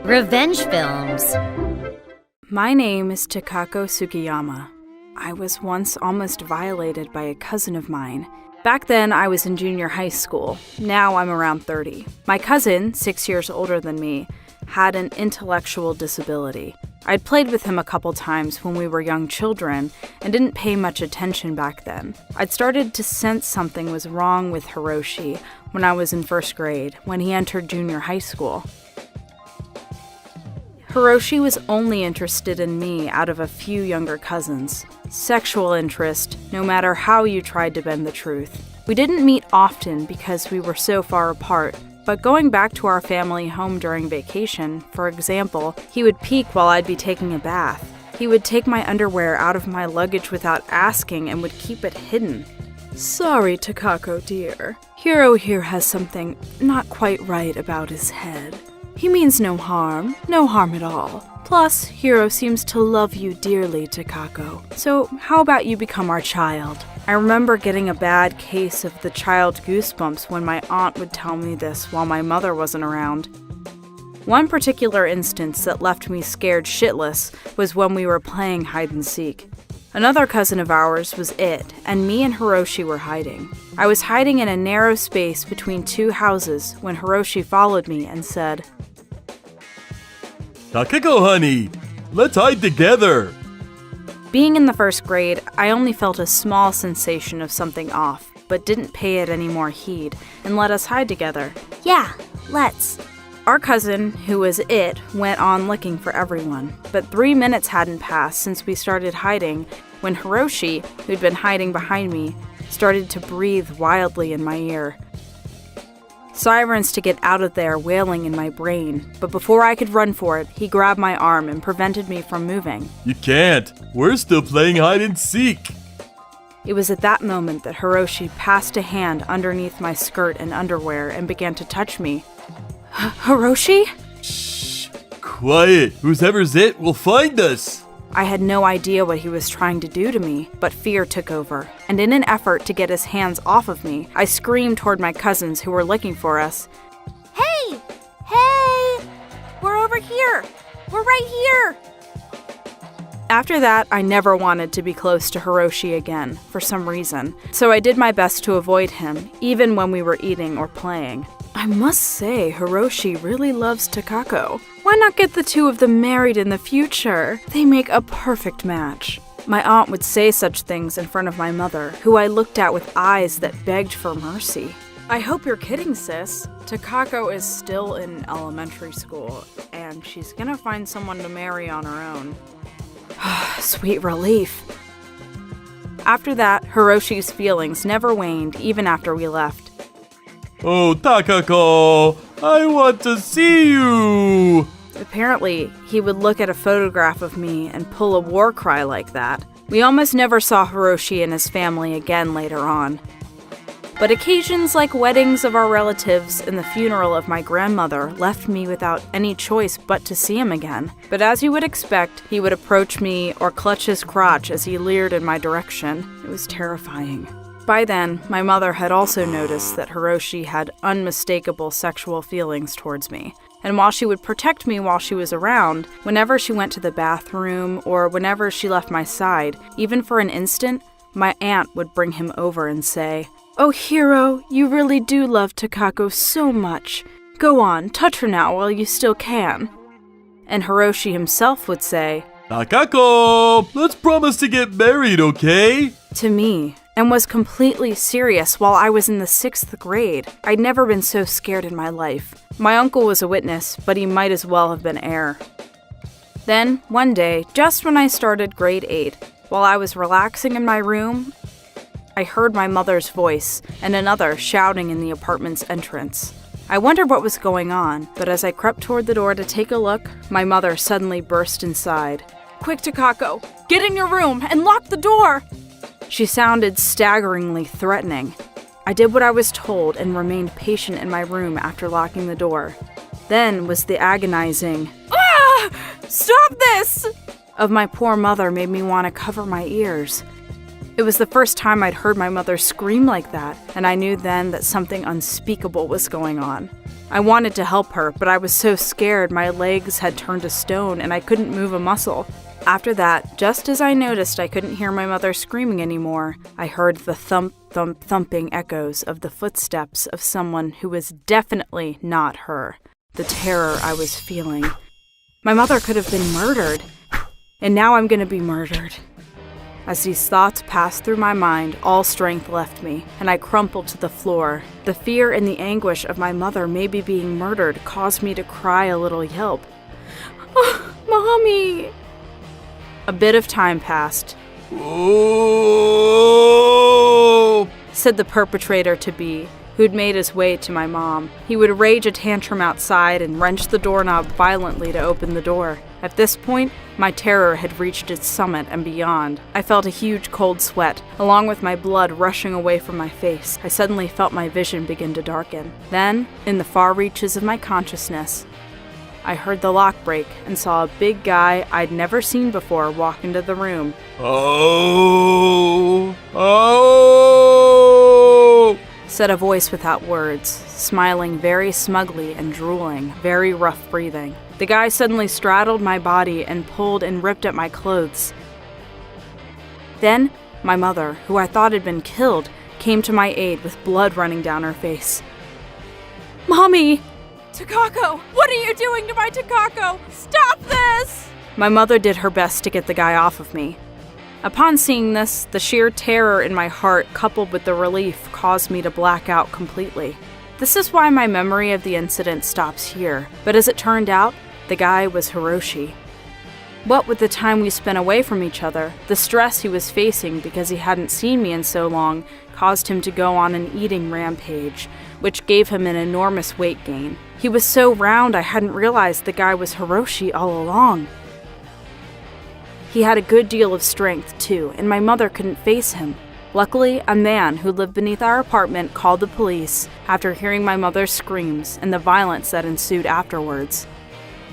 Revenge films. My name is Takako Sugiyama. I was once almost violated by a cousin of mine. Back then, I was in junior high school. Now I'm around 30. My cousin, 6 years older than me, had an intellectual disability. I'd played with him a couple times when we were young children and didn't pay much attention back then. I'd started to sense something was wrong with Hiroshi when I was in first grade, when he entered junior high school. Hiroshi was only interested in me out of a few younger cousins. Sexual interest, no matter how you tried to bend the truth. We didn't meet often because we were so far apart, but going back to our family home during vacation, for example, he would peek while I'd be taking a bath. He would take my underwear out of my luggage without asking and would keep it hidden. Sorry, Takako dear. Hiro here has something not quite right about his head. He means no harm at all. Plus, Hiro seems to love you dearly, Takako. So how about you become our child? I remember getting a bad case of the child goosebumps when my aunt would tell me this while my mother wasn't around. One particular instance that left me scared shitless was when we were playing hide and seek. Another cousin of ours was it, and me and Hiroshi were hiding. I was hiding in a narrow space between two houses when Hiroshi followed me and said, Takako, honey, let's hide together. Being in the first grade, I only felt a small sensation of something off, but didn't pay it any more heed and let us hide together. Yeah, let's. Our cousin, who was it, went on looking for everyone, but 3 minutes hadn't passed since we started hiding when Hiroshi, who'd been hiding behind me, started to breathe wildly in my ear. Sirens to get out of there wailing in my brain, but before I could run for it, he grabbed my arm and prevented me from moving. You can't. We're still playing hide and seek. It was at that moment that Hiroshi passed a hand underneath my skirt and underwear and began to touch me. Hiroshi? Shh. Quiet. Whoever's it will find us. I had no idea what he was trying to do to me, but fear took over, and in an effort to get his hands off of me, I screamed toward my cousins who were looking for us. Hey! Hey! We're over here! We're right here! After that, I never wanted to be close to Hiroshi again, for some reason, so I did my best to avoid him, even when we were eating or playing. I must say, Hiroshi really loves Takako. Why not get the two of them married in the future? They make a perfect match. My aunt would say such things in front of my mother, who I looked at with eyes that begged for mercy. I hope you're kidding, sis. Takako is still in elementary school, and she's gonna find someone to marry on her own. Sweet relief. After that, Hiroshi's feelings never waned even after we left. Oh, Takako, I want to see you. Apparently, he would look at a photograph of me and pull a war cry like that. We almost never saw Hiroshi and his family again later on. But occasions like weddings of our relatives and the funeral of my grandmother left me without any choice but to see him again. But as you would expect, he would approach me or clutch his crotch as he leered in my direction. It was terrifying. By then, my mother had also noticed that Hiroshi had unmistakable sexual feelings towards me. And while she would protect me while she was around, whenever she went to the bathroom or whenever she left my side, even for an instant, my aunt would bring him over and say, "Oh, Hiro, you really do love Takako so much. Go on, touch her now while you still can." And Hiroshi himself would say, Takako, let's promise to get married, okay? To me, and was completely serious while I was in the 6th grade. I'd never been so scared in my life. My uncle was a witness, but he might as well have been heir. Then, one day, just when I started grade 8, while I was relaxing in my room, I heard my mother's voice and another shouting in the apartment's entrance. I wondered what was going on, but as I crept toward the door to take a look, my mother suddenly burst inside. "Quick, Takako! Get in your room and lock the door!" She sounded staggeringly threatening. I did what I was told and remained patient in my room after locking the door. Then was the agonizing, "Ah! Stop this!" of my poor mother made me want to cover my ears. It was the first time I'd heard my mother scream like that, and I knew then that something unspeakable was going on. I wanted to help her, but I was so scared my legs had turned to stone and I couldn't move a muscle. After that, just as I noticed I couldn't hear my mother screaming anymore, I heard the thumping echoes of the footsteps of someone who was definitely not her. The terror I was feeling. My mother could have been murdered, and now I'm gonna be murdered. As these thoughts passed through my mind, all strength left me, and I crumpled to the floor. The fear and the anguish of my mother maybe being murdered caused me to cry a little yelp. Oh, Mommy! A bit of time passed. Oh! Said the perpetrator-to-be, who'd made his way to my mom. He would rage a tantrum outside and wrench the doorknob violently to open the door. At this point, my terror had reached its summit and beyond. I felt a huge cold sweat, along with my blood rushing away from my face. I suddenly felt my vision begin to darken. Then, in the far reaches of my consciousness, I heard the lock break and saw a big guy I'd never seen before walk into the room. Oh! Oh! Said a voice without words, smiling very smugly and drooling, very rough breathing. The guy suddenly straddled my body and pulled and ripped at my clothes. Then, my mother, who I thought had been killed, came to my aid with blood running down her face. Mommy! Takako! What are you doing to my Takako? Stop this! My mother did her best to get the guy off of me. Upon seeing this, the sheer terror in my heart coupled with the relief caused me to black out completely. This is why my memory of the incident stops here, but as it turned out, the guy was Hiroshi. What with the time we spent away from each other, the stress he was facing because he hadn't seen me in so long caused him to go on an eating rampage, which gave him an enormous weight gain. He was so round I hadn't realized the guy was Hiroshi all along. He had a good deal of strength, too, and my mother couldn't face him. Luckily, a man who lived beneath our apartment called the police after hearing my mother's screams and the violence that ensued afterwards.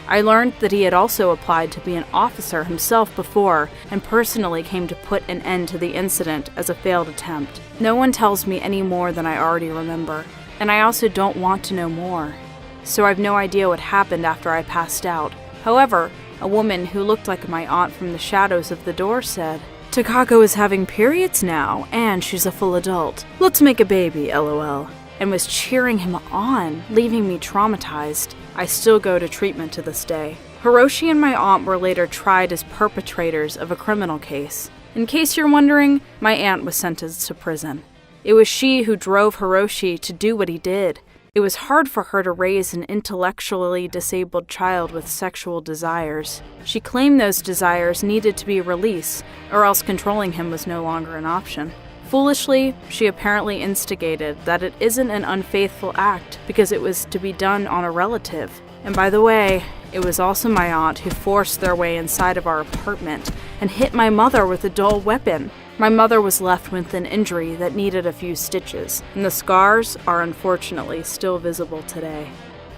I learned that he had also applied to be an officer himself before and personally came to put an end to the incident as a failed attempt. No one tells me any more than I already remember, and I also don't want to know more. So I've no idea what happened after I passed out. However, a woman who looked like my aunt from the shadows of the door said, "Takako is having periods now, and she's a full adult. Let's make a baby, LOL," and was cheering him on, leaving me traumatized. I still go to treatment to this day. Hiroshi and my aunt were later tried as perpetrators of a criminal case. In case you're wondering, my aunt was sentenced to prison. It was she who drove Hiroshi to do what he did. It was hard for her to raise an intellectually disabled child with sexual desires. She claimed those desires needed to be released, or else controlling him was no longer an option. Foolishly, she apparently instigated that it isn't an unfaithful act because it was to be done on a relative. And by the way, it was also my aunt who forced their way inside of our apartment and hit my mother with a dull weapon. My mother was left with an injury that needed a few stitches, and the scars are unfortunately still visible today.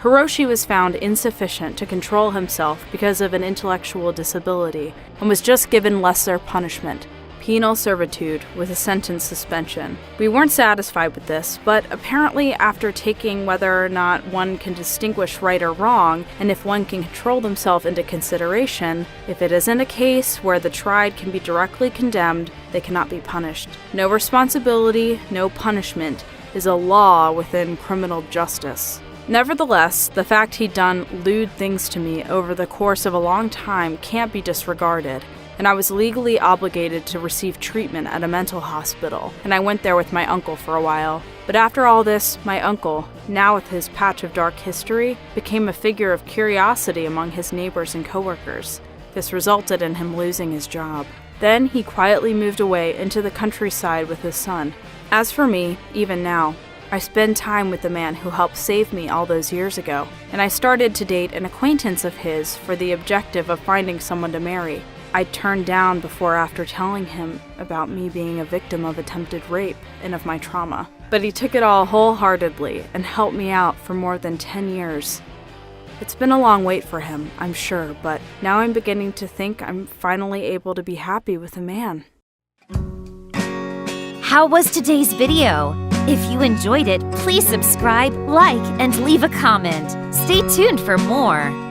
Hiroshi was found insufficient to control himself because of an intellectual disability and was just given lesser punishment, penal servitude with a sentence suspension. We weren't satisfied with this, but apparently after taking whether or not one can distinguish right or wrong, and if one can control themselves into consideration, if it isn't a case where the tried can be directly condemned, they cannot be punished. No responsibility, no punishment is a law within criminal justice. Nevertheless, the fact he'd done lewd things to me over the course of a long time can't be disregarded, and I was legally obligated to receive treatment at a mental hospital, and I went there with my uncle for a while. But after all this, my uncle, now with his patch of dark history, became a figure of curiosity among his neighbors and coworkers. This resulted in him losing his job. Then he quietly moved away into the countryside with his son. As for me, even now, I spend time with the man who helped save me all those years ago, and I started to date an acquaintance of his for the objective of finding someone to marry. I turned down before after telling him about me being a victim of attempted rape and of my trauma. But he took it all wholeheartedly and helped me out for more than 10 years. It's been a long wait for him, I'm sure, but now I'm beginning to think I'm finally able to be happy with a man. How was today's video? If you enjoyed it, please subscribe, like, and leave a comment. Stay tuned for more.